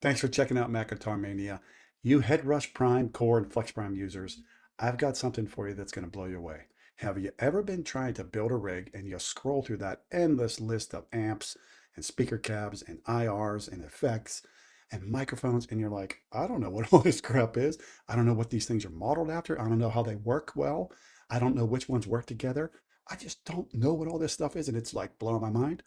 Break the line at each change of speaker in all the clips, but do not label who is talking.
Thanks for checking out Mac Guitar Mania. You HeadRush Prime, Core, and Flex Prime users, I've got something for you that's going to blow you away. Have you ever been trying to build a rig and you scroll through that endless list of amps and speaker cabs and IRs and effects and microphones and you're like, I don't know what all this crap is. I don't know what these things are modeled after. I don't know how they work well. I don't know which ones work together. I just don't know what all this stuff is and it's like blowing my mind.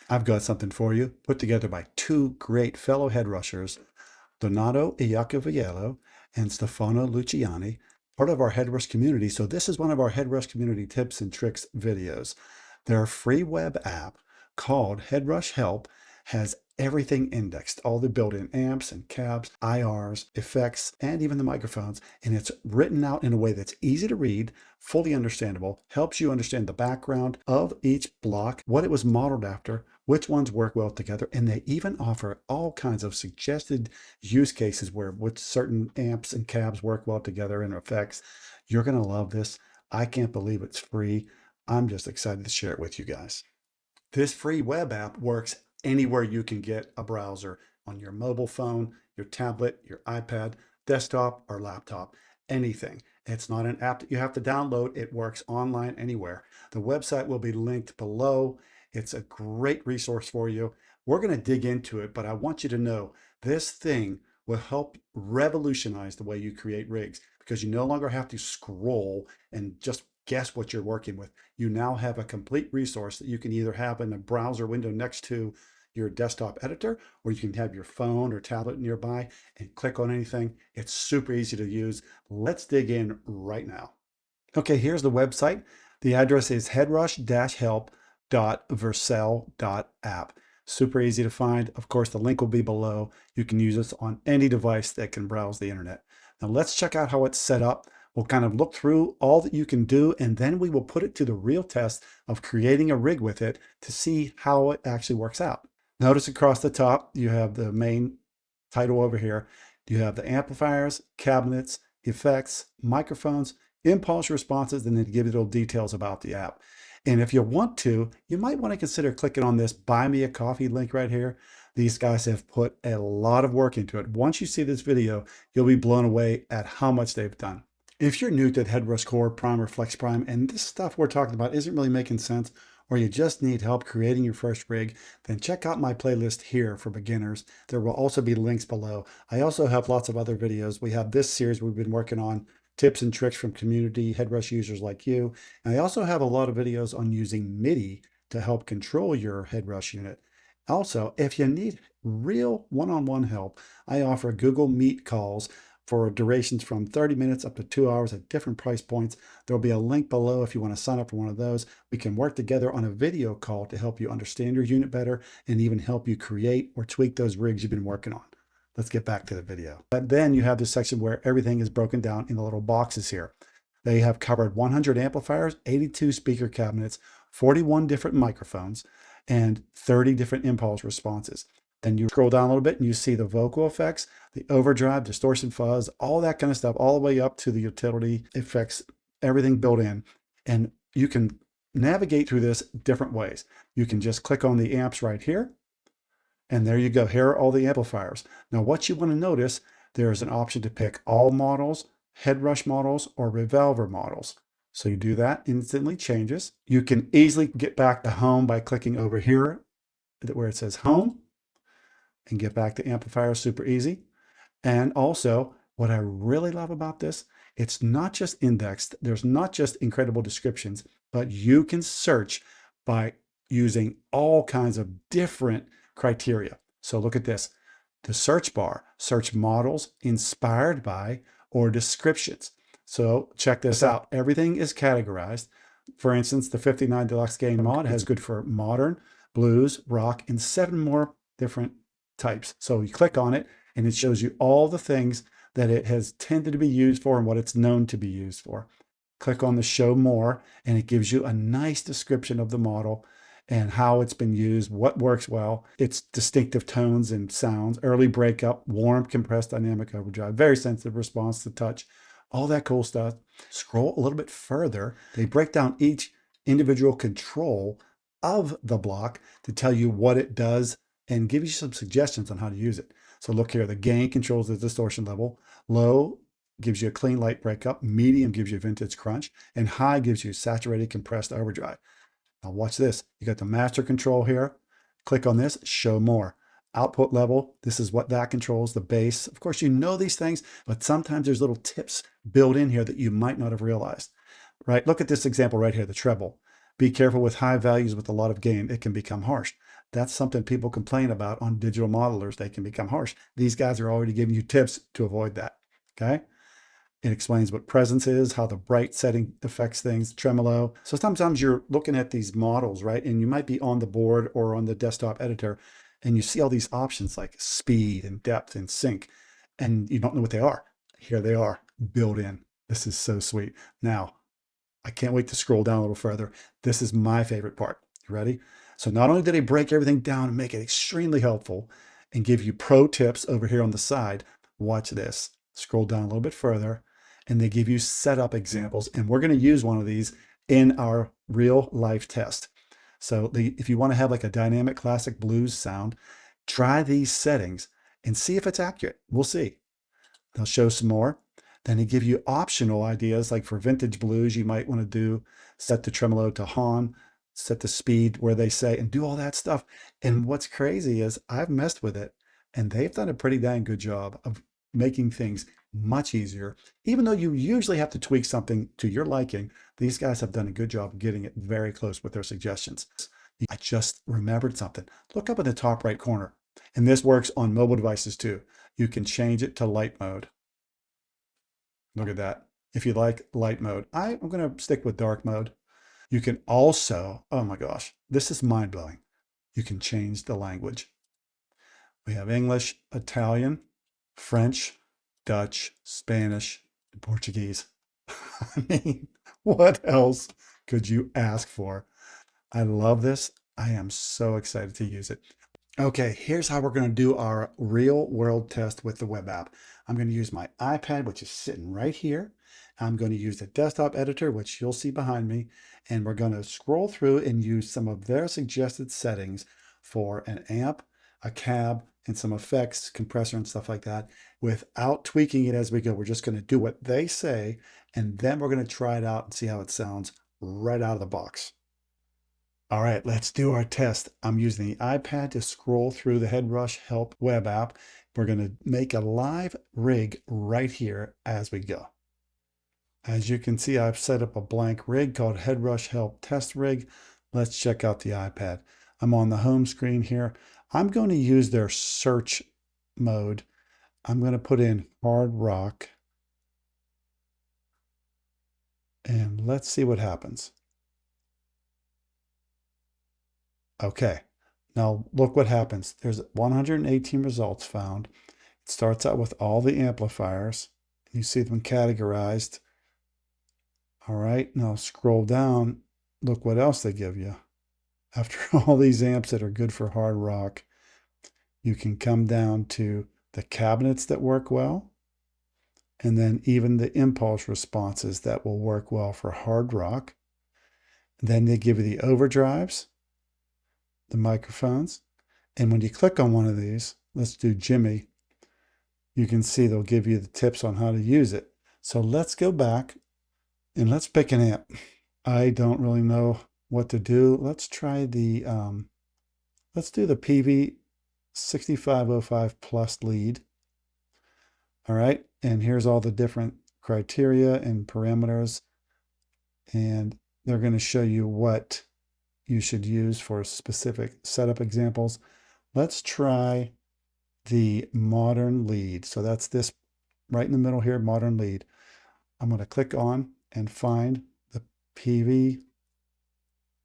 I've got something for you, put together by two great fellow head rushers, Donato Iacoviello and Stefano Luciani, part of our HeadRush community. So this is one of our HeadRush community tips and tricks videos. Their free web app called HeadRush Help has everything indexed, all the built-in amps and cabs, IRs, effects, and even the microphones. And it's written out in a way that's easy to read, fully understandable, helps you understand the background of each block, what it was modeled after, which ones work well together. And they even offer all kinds of suggested use cases where which certain amps and cabs work well together and effects. You're going to love this. I can't believe it's free. I'm just excited to share it with you guys. This free web app works anywhere you can get a browser, on your mobile phone, your tablet, your iPad, desktop, or laptop, anything. It's not an app that you have to download. It works online anywhere. The website will be linked below. It's a great resource for you. We're going to dig into it, but I want you to know this thing will help revolutionize the way you create rigs because you no longer have to scroll and just guess what you're working with. You now have a complete resource that you can either have in a browser window next to your desktop editor, or you can have your phone or tablet nearby and click on anything. It's super easy to use. Let's dig in right now. Okay, here's the website. The address is headrush-help.vercel.app. Super easy to find. Of course, the link will be below. You can use this on any device that can browse the internet. Now let's check out how it's set up. We'll kind of look through all that you can do, and then we will put it to the real test of creating a rig with it to see how it actually works out. Notice across the top, you have the main title over here. You have the amplifiers, cabinets, effects, microphones, impulse responses, and then give you little details about the app. And if you want to, you might want to consider clicking on this Buy Me a Coffee link right here. These guys have put a lot of work into it. Once you see this video, you'll be blown away at how much they've done. If you're new to the HeadRush Core, Prime, or Flex Prime, and this stuff we're talking about isn't really making sense, or you just need help creating your first rig, then check out my playlist here for beginners. There will also be links below. I also have lots of other videos. We have this series we've been working on, tips and tricks from community HeadRush users like you. And I also have a lot of videos on using MIDI to help control your HeadRush unit. Also, if you need real one-on-one help, I offer Google Meet calls for durations from 30 minutes up to 2 hours at different price points. There'll be a link below if you want to sign up for one of those. We can work together on a video call to help you understand your unit better and even help you create or tweak those rigs you've been working on. Let's get back to the video. But then you have this section where everything is broken down in the little boxes here. They have covered 100 amplifiers, 82 speaker cabinets, 41 different microphones, and 30 different impulse responses. Then you scroll down a little bit and you see the vocal effects, the overdrive, distortion, fuzz, all that kind of stuff, all the way up to the utility effects, everything built in. And you can navigate through this different ways. You can just click on the amps right here. And there you go. Here are all the amplifiers. Now, what you want to notice, there's an option to pick all models, HeadRush models, or Revolver models. So you do that, instantly changes. You can easily get back to home by clicking over here where it says home and get back to amplifiers, super easy. And also, what I really love about this, it's not just indexed. There's not just incredible descriptions, but you can search by using all kinds of different criteria. So look at this. The search bar, search models inspired by or descriptions. So check this out. Everything is categorized. For instance, the 59 Deluxe Gain mod has good for modern, blues, rock, and 7 more different types. So you click on it and it shows you all the things that it has tended to be used for and what it's known to be used for. Click on the show more and it gives you a nice description of the model and how it's been used, what works well, its distinctive tones and sounds, early breakup, warm, compressed, dynamic overdrive, very sensitive response to touch, all that cool stuff. Scroll a little bit further. They break down each individual control of the block to tell you what it does and give you some suggestions on how to use it. So look here, the gain controls the distortion level. Low gives you a clean light breakup. Medium gives you vintage crunch. And high gives you saturated compressed overdrive. Now watch this. You got the master control here. Click on this, show more. Output level, this is what that controls, the bass. Of course, you know these things, but sometimes there's little tips built in here that you might not have realized, right? Look at this example right here, the treble. Be careful with high values with a lot of gain. It can become harsh. That's something people complain about on digital modelers. They can become harsh. These guys are already giving you tips to avoid that, okay? It explains what presence is, how the bright setting affects things, tremolo. So sometimes you're looking at these models, right? And you might be on the board or on the desktop editor, and you see all these options like speed and depth and sync, and you don't know what they are. Here they are, built in. This is so sweet. Now, I can't wait to scroll down a little further. This is my favorite part. You ready? So not only did they break everything down and make it extremely helpful and give you pro tips over here on the side, watch this. Scroll down a little bit further, and they give you setup examples. And we're going to use one of these in our real life test. So if you want to have like a dynamic classic blues sound, try these settings and see if it's accurate. We'll see. They'll show some more. Then they give you optional ideas, like for vintage blues, you might want to do set the tremolo to Han, set the speed where they say, and do all that stuff. And what's crazy is I've messed with it, and they've done a pretty dang good job of making things much easier. Even though you usually have to tweak something to your liking, these guys have done a good job of getting it very close with their suggestions. I just remembered something. Look up in the top right corner. And this works on mobile devices too. You can change it to light mode. Look at that. If you like light mode, I'm going to stick with dark mode. You can also, oh my gosh, this is mind blowing. You can change the language. We have English, Italian, French, Dutch, Spanish, and Portuguese. I mean, what else could you ask for? I love this. I am so excited to use it. Okay, here's how we're going to do our real world test with the web app. I'm going to use my iPad, which is sitting right here. I'm going to use the desktop editor, which you'll see behind me, and we're going to scroll through and use some of their suggested settings for an amp, a cab, and some effects, compressor, and stuff like that, without tweaking it as we go. We're just going to do what they say, and then we're going to try it out and see how it sounds right out of the box. All right, let's do our test. I'm using the iPad to scroll through the HeadRush Help web app. We're going to make a live rig right here as we go. As you can see, I've set up a blank rig called HeadRush Help Test Rig. Let's check out the iPad. I'm on the home screen here. I'm going to use their search mode. I'm going to put in hard rock. And let's see what happens. Okay, now look what happens. There's 118 results found. It starts out with all the amplifiers. You see them categorized. All right, now scroll down. Look what else they give you. After all these amps that are good for hard rock, you can come down to the cabinets that work well, and then even the impulse responses that will work well for hard rock. Then they give you the overdrives, the microphones. And when you click on one of these, let's do Jimmy, you can see they'll give you the tips on how to use it. So let's go back and let's pick an amp. I don't really know what to do. Let's try the, let's do the PV 6505 plus lead. All right, and here's all the different criteria and parameters. And they're going to show you what you should use for specific setup examples. Let's try the modern lead. So that's this right in the middle here, modern lead. I'm going to click on and find the PV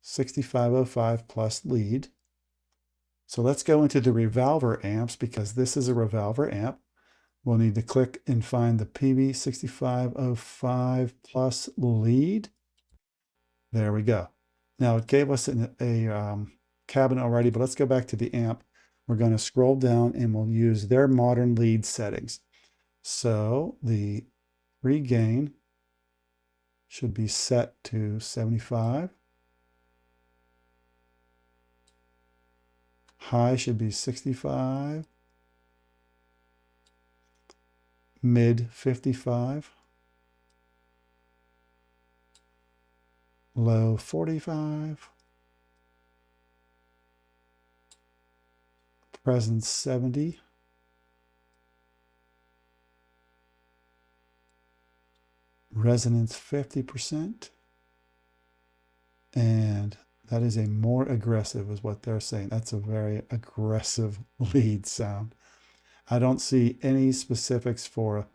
6505 plus lead. So let's go into the revolver amps because this is a revolver amp. We'll need to click and find the PV 6505 plus lead. There we go. Now it gave us a cabinet already, but let's go back to the amp. We're going to scroll down and we'll use their modern lead settings. So the regain should be set to 75. High should be 65. mid 55, low 45, presence 70, resonance 50%, and that is a more aggressive is what they're saying. That's a very aggressive lead sound. I don't see any specifics for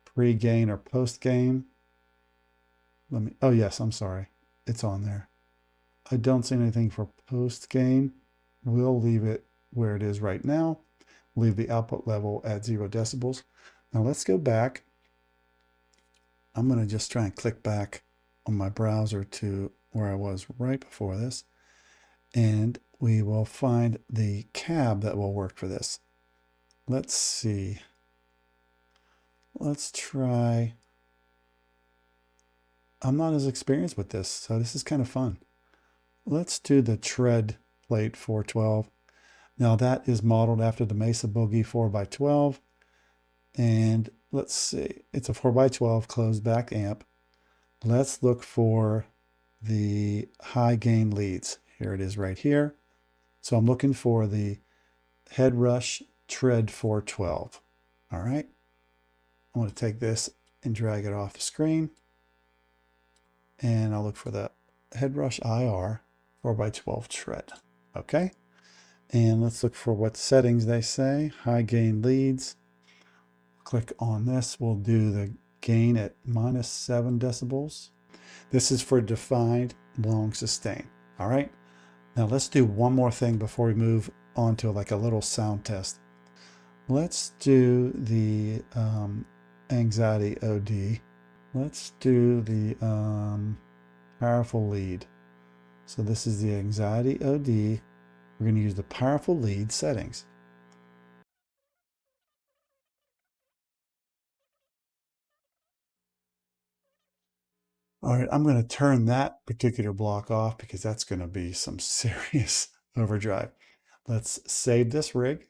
pre-gain or post-gain. Oh yes, I'm sorry. It's on there. I don't see anything for post-gain. We'll leave it where it is right now. Leave the output level at 0 decibels. Now let's go back. I'm going to just try and click back on my browser to where I was right before this. And we will find the cab that will work for this. Let's see. Let's try. I'm not as experienced with this, so this is kind of fun. Let's do the tread plate 412. Now that is modeled after the Mesa Boogie 4x12. And let's see, it's a 4x12 closed back amp. Let's look for the high gain leads. Here it is right here. So I'm looking for the HeadRush Tread 412. All right. I want to take this and drag it off the screen. And I'll look for the HeadRush IR 4x12 tread. Okay. And let's look for what settings they say. High gain leads. Click on this. We'll do the gain at -7 decibels. This is for defined long sustain. All right. Now let's do one more thing before we move on to like a little sound test. Let's do the anxiety OD. Let's do the powerful lead. So this is the anxiety OD. We're going to use the powerful lead settings. All right, I'm going to turn that particular block off because that's going to be some serious overdrive. Let's save this rig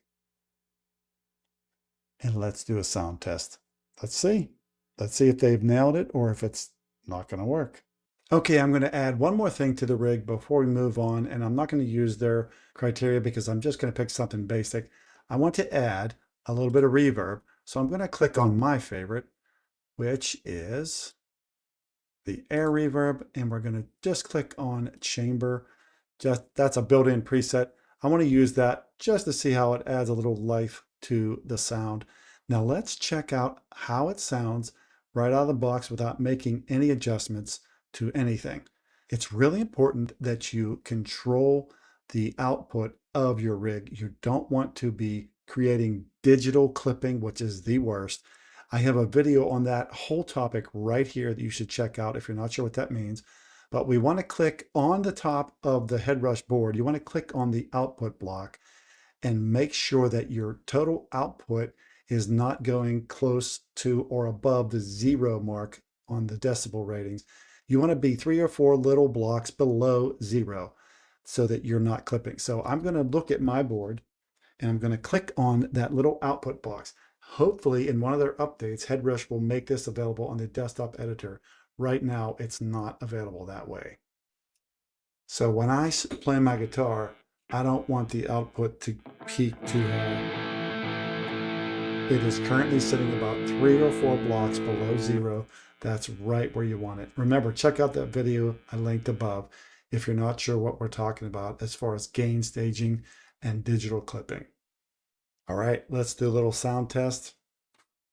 and let's do a sound test. Let's see. Let's see if they've nailed it or if it's not going to work. Okay, I'm going to add one more thing to the rig before we move on, and I'm not going to use their criteria because I'm just going to pick something basic. I want to add a little bit of reverb, so I'm going to click on my favorite, which is the air reverb, and we're going to just click on chamber. That's a built-in preset. I want to use that just to see how it adds a little life to the sound. Now let's check out how it sounds right out of the box without making any adjustments to anything. It's really important that you control the output of your rig. You don't want to be creating digital clipping, which is the worst. I have a video on that whole topic right here that you should check out if you're not sure what that means. But we want to click on the top of the HeadRush board. You want to click on the output block and make sure that your total output is not going close to or above the 0 mark on the decibel ratings. You want to be 3 or 4 little blocks below 0 so that you're not clipping. So I'm going to look at my board and I'm going to click on that little output box. Hopefully in one of their updates, HeadRush will make this available on the desktop editor. Right now, it's not available that way. So when I play my guitar, I don't want the output to peak too high. It is currently sitting about 3 or 4 blocks below 0. That's right where you want it. Remember, check out that video I linked above if you're not sure what we're talking about as far as gain staging and digital clipping. All right, let's do a little sound test.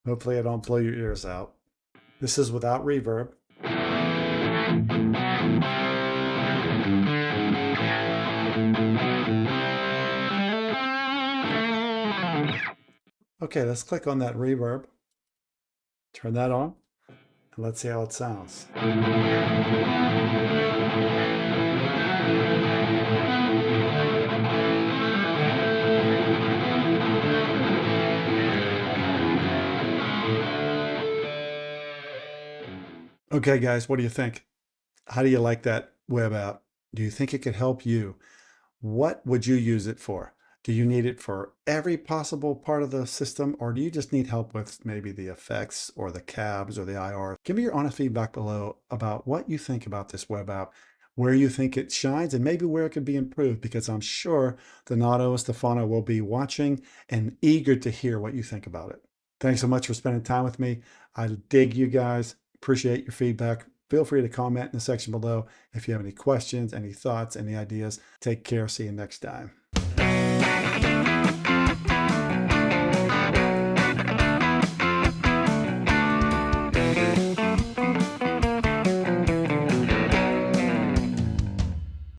Hopefully I don't blow your ears out. This is without reverb. Okay, let's click on that reverb. Turn that on, and let's see how it sounds. Okay, guys, what do you think? How do you like that web app? Do you think it could help you? What would you use it for? Do you need it for every possible part of the system, or do you just need help with maybe the effects or the cabs or the IR? Give me your honest feedback below about what you think about this web app, where you think it shines, and maybe where it could be improved, because I'm sure Donato and Stefano will be watching and eager to hear what you think about it. Thanks so much for spending time with me. I dig you guys. Appreciate your feedback. Feel free to comment in the section below if you have any questions, any thoughts, any ideas. Take care. See you next time.